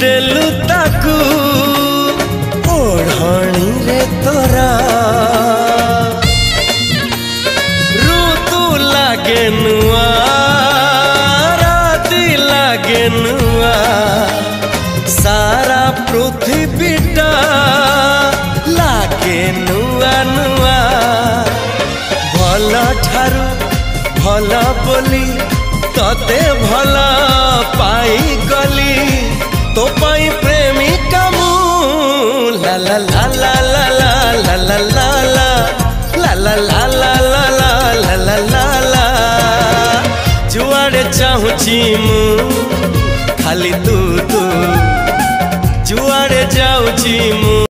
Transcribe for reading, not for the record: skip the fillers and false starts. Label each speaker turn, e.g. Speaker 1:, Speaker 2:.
Speaker 1: देलु ताकू ओढ़णी रे तोरा ऋतु लागे नुआ राति लागे नुआ सारा पृथ्वीटा लागे नुआ नुआ भल ठारू भल बोली तते भल पाई गली तो पाई प्रेमिका मु ला ला ला ला ला ला ला ला ला ला ला ला ला ला ला ला ला जुआड़े चाहूची मु खाली तू तू जुआड़े जाऊची मु।